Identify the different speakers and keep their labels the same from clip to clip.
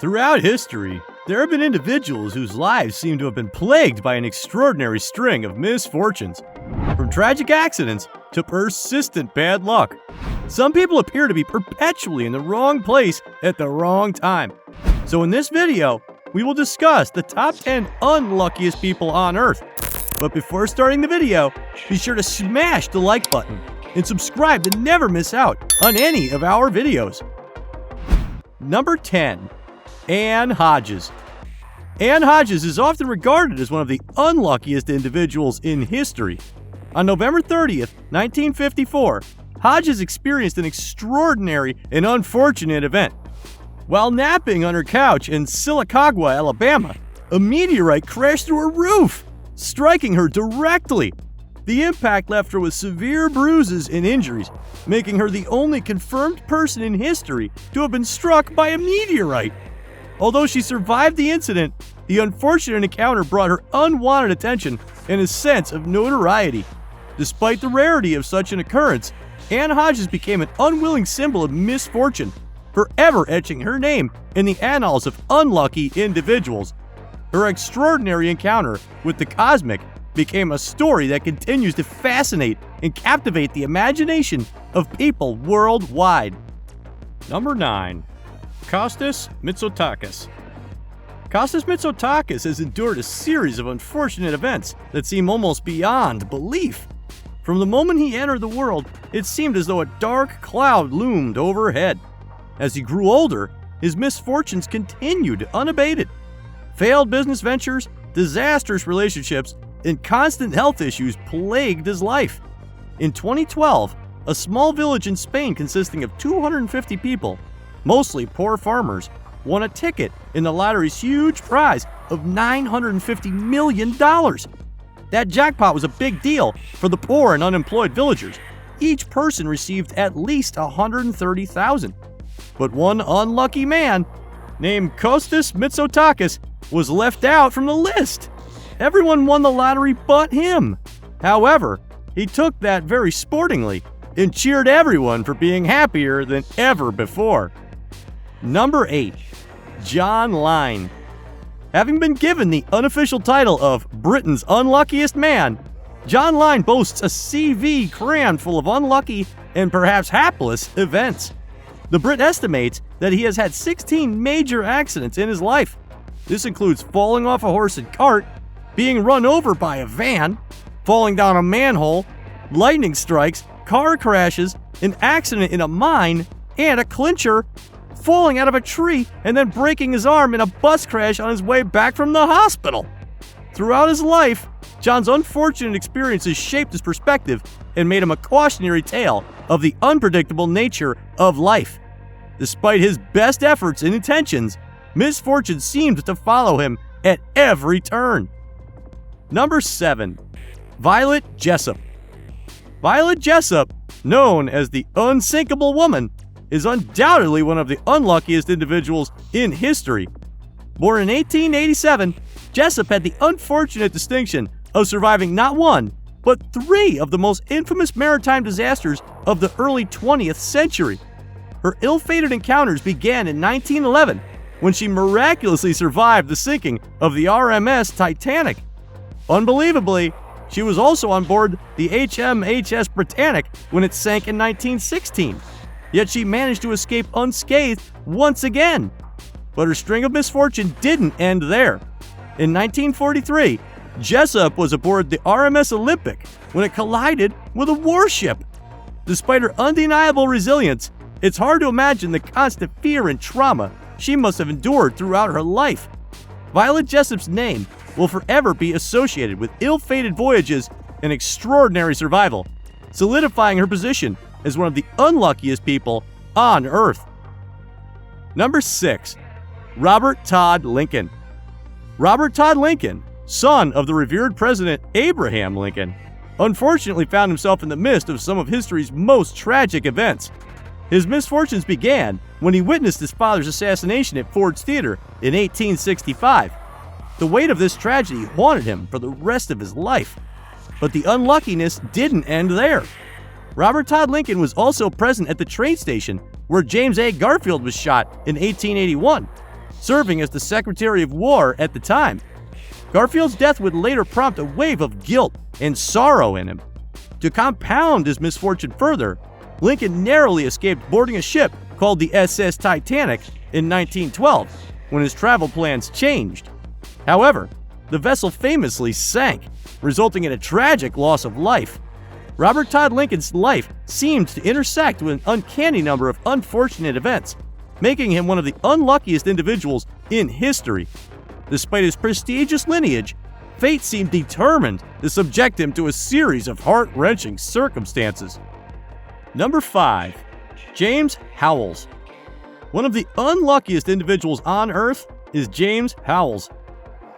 Speaker 1: Throughout history, there have been individuals whose lives seem to have been plagued by an extraordinary string of misfortunes. From tragic accidents to persistent bad luck. Some people appear to be perpetually in the wrong place at the wrong time. So in this video, we will discuss the top 10 unluckiest people on Earth. But before starting the video, be sure to smash the like button and subscribe to never miss out on any of our videos. Number 10. Anne Hodges. Anne Hodges is often regarded as one of the unluckiest individuals in history. On November 30th, 1954, Hodges experienced an extraordinary and unfortunate event. While napping on her couch in SELAK, Alabama, a meteorite crashed through her roof, striking her directly. The impact left her with severe bruises and injuries, making her the only confirmed person in history to have been struck by a meteorite. Although she survived the incident, the unfortunate encounter brought her unwanted attention and a sense of notoriety. Despite the rarity of such an occurrence, Anne Hodges became an unwilling symbol of misfortune, forever etching her name in the annals of unlucky individuals. Her extraordinary encounter with the cosmic became a story that continues to fascinate and captivate the imagination of people worldwide. Number 9. COSTIS MITSOTAKIS. COSTIS MITSOTAKIS has endured a series of unfortunate events that seem almost beyond belief. From the moment he entered the world, it seemed as though a dark cloud loomed overhead. As he grew older, his misfortunes continued unabated. Failed business ventures, disastrous relationships, and constant health issues plagued his life. In 2012, a small village in Spain consisting of 250 people, mostly poor farmers, won a ticket in the lottery's huge prize of $950 million. That jackpot was a big deal for the poor and unemployed villagers. Each person received at least $130,000. But one unlucky man, named COSTIS MITSOTAKIS, was left out from the list. Everyone won the lottery but him. However, he took that very sportingly and cheered everyone for being happier than ever before. Number 8. John LYNE. Having been given the unofficial title of Britain's unluckiest man, John LYNE boasts a CV crammed full of unlucky and perhaps hapless events. The Brit estimates that he has had 16 major accidents in his life. This includes falling off a horse and cart, being run over by a van, falling down a manhole, lightning strikes, car crashes, an accident in a mine, and a clincher, falling out of a tree and then breaking his arm in a bus crash on his way back from the hospital. Throughout his life, John's unfortunate experiences shaped his perspective and made him a cautionary tale of the unpredictable nature of life. Despite his best efforts and intentions, misfortune seemed to follow him at every turn. Number 7. Violet JESSOP. Violet JESSOP, known as the Unsinkable Woman, is undoubtedly one of the unluckiest individuals in history. Born in 1887, JESSOP had the unfortunate distinction of surviving not one, but 3 of the most infamous maritime disasters of the early 20th century. Her ill-fated encounters began in 1911, when she miraculously survived the sinking of the RMS Titanic. Unbelievably, she was also on board the HMHS Britannic when it sank in 1916. Yet she managed to escape unscathed once again. But her string of misfortune didn't end there. In 1943, JESSOP was aboard the RMS Olympic when it collided with a warship. Despite her undeniable resilience, it's hard to imagine the constant fear and trauma she must have endured throughout her life. Violet JESSOP's name will forever be associated with ill-fated voyages and extraordinary survival, solidifying her position as one of the unluckiest people on Earth. Number 6. Robert Todd Lincoln. Robert Todd Lincoln, son of the revered President Abraham Lincoln, unfortunately found himself in the midst of some of history's most tragic events. His misfortunes began when he witnessed his father's assassination at Ford's Theater in 1865. The weight of this tragedy haunted him for the rest of his life. But the unluckiness didn't end there. Robert Todd Lincoln was also present at the train station where James A. Garfield was shot in 1881. serving as the Secretary of War at the time. Garfield's death would later prompt a wave of guilt and sorrow in him. To compound his misfortune further, Lincoln narrowly escaped boarding a ship called the SS Titanic in 1912 when his travel plans changed. However, the vessel famously sank, resulting in a tragic loss of life. Robert Todd Lincoln's life seemed to intersect with an uncanny number of unfortunate events, making him one of the unluckiest individuals in history. Despite his prestigious lineage, fate seemed determined to subject him to a series of heart-wrenching circumstances. Number 5. James Howells. One of the unluckiest individuals on Earth is James Howells.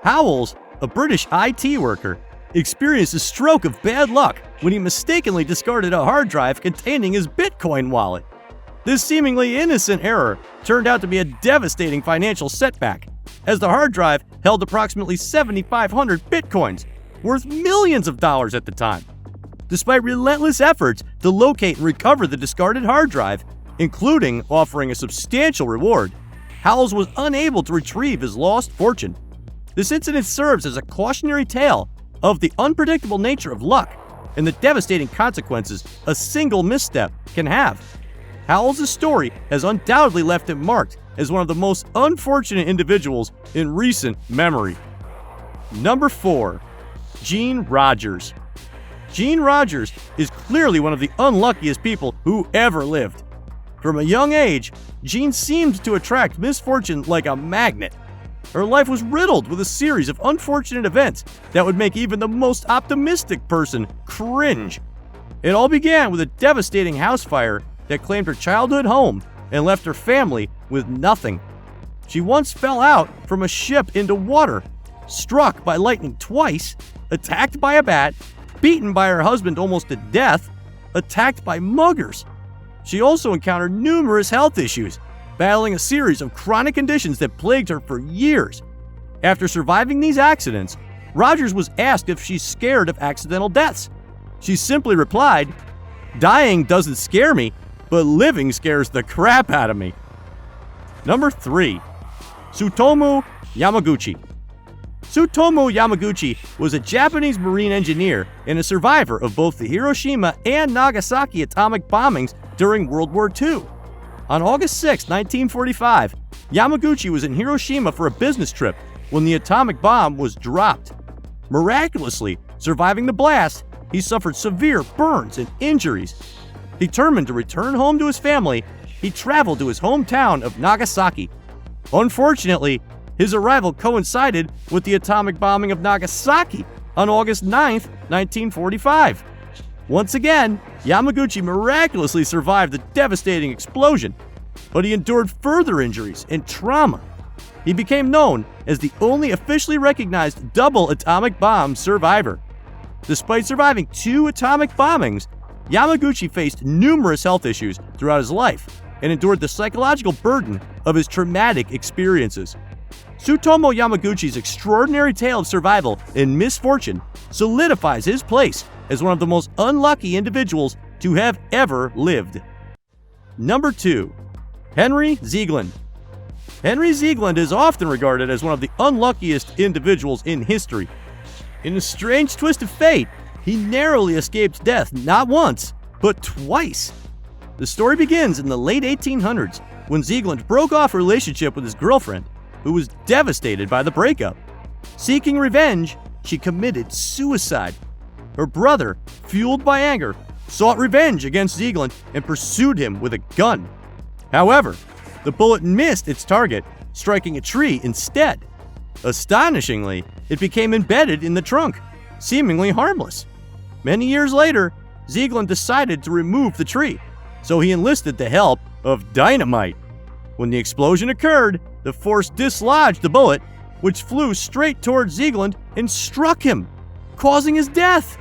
Speaker 1: Howells, a British IT worker, experienced a stroke of bad luck when he mistakenly discarded a hard drive containing his Bitcoin wallet. This seemingly innocent error turned out to be a devastating financial setback, as the hard drive held approximately 7,500 Bitcoins, worth millions of dollars at the time. Despite relentless efforts to locate and recover the discarded hard drive, including offering a substantial reward, Howells was unable to retrieve his lost fortune. This incident serves as a cautionary tale of the unpredictable nature of luck and the devastating consequences a single misstep can have. Howells' story has undoubtedly left him marked as one of the most unfortunate individuals in recent memory. Number 4. Jeanne Rogers. Jeanne Rogers is clearly one of the unluckiest people who ever lived. From a young age, Jeanne seemed to attract misfortune like a magnet. Her life was riddled with a series of unfortunate events that would make even the most optimistic person cringe. It all began with a devastating house fire that claimed her childhood home and left her family with nothing. She once fell out from a ship into water, struck by lightning twice, attacked by a bat, beaten by her husband almost to death, attacked by muggers. She also encountered numerous health issues, battling a series of chronic conditions that plagued her for years. After surviving these accidents, Rogers was asked if she's scared of accidental deaths. She simply replied, "Dying doesn't scare me, but living scares the crap out of me." Number 3. TSUTOMU Yamaguchi. TSUTOMU Yamaguchi was a Japanese marine engineer and a survivor of both the Hiroshima and Nagasaki atomic bombings during World War II. On August 6, 1945, Yamaguchi was in Hiroshima for a business trip when the atomic bomb was dropped. Miraculously, surviving the blast, he suffered severe burns and injuries. Determined to return home to his family, he traveled to his hometown of Nagasaki. Unfortunately, his arrival coincided with the atomic bombing of Nagasaki on August 9, 1945. Once again, Yamaguchi miraculously survived the devastating explosion, but he endured further injuries and trauma. He became known as the only officially recognized double atomic bomb survivor. Despite surviving 2 atomic bombings, Yamaguchi faced numerous health issues throughout his life and endured the psychological burden of his traumatic experiences. TSUTOMU Yamaguchi's extraordinary tale of survival and misfortune solidifies his place as one of the most unlucky individuals to have ever lived. Number 2. Henry ZIEGLAND. Henry ZIEGLAND is often regarded as one of the unluckiest individuals in history. In a strange twist of fate, he narrowly escaped death not once, but twice. The story begins in the late 1800s when ZIEGLAND broke off a relationship with his girlfriend, who was devastated by the breakup. Seeking revenge, she committed suicide. Her brother, fueled by anger, sought revenge against ZIEGLAND and pursued him with a gun. However, the bullet missed its target, striking a tree instead. Astonishingly, it became embedded in the trunk, seemingly harmless. Many years later, ZIEGLAND decided to remove the tree, so he enlisted the help of dynamite. When the explosion occurred, the force dislodged the bullet, which flew straight towards ZIEGLAND and struck him, causing his death.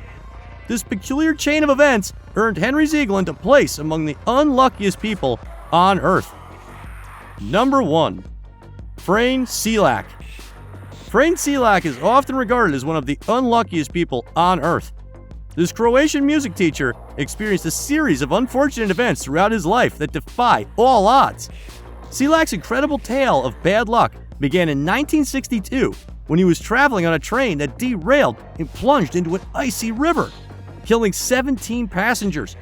Speaker 1: This peculiar chain of events earned Henry ZIEGLAND a place among the unluckiest people on Earth. Number 1. FRANE SELAK. FRANE SELAK is often regarded as one of the unluckiest people on Earth. This Croatian music teacher experienced a series of unfortunate events throughout his life that defy all odds. SELAK's incredible tale of bad luck began in 1962 when he was traveling on a train that derailed and plunged into an icy river, killing 17 passengers.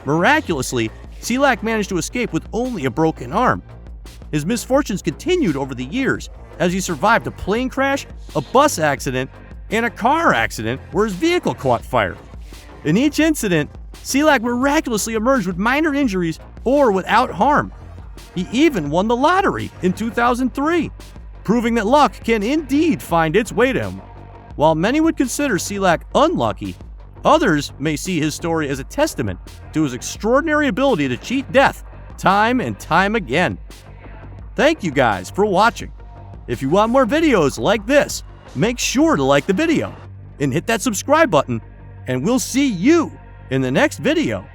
Speaker 1: Miraculously, SELAK managed to escape with only a broken arm. His misfortunes continued over the years as he survived a plane crash, a bus accident, and a car accident where his vehicle caught fire. In each incident, SELAK miraculously emerged with minor injuries or without harm. He even won the lottery in 2003, proving that luck can indeed find its way to him. While many would consider SELAK unlucky, others may see his story as a testament to his extraordinary ability to cheat death time and time again. Thank you guys for watching. If you want more videos like this, make sure to like the video and hit that subscribe button, and we'll see you in the next video.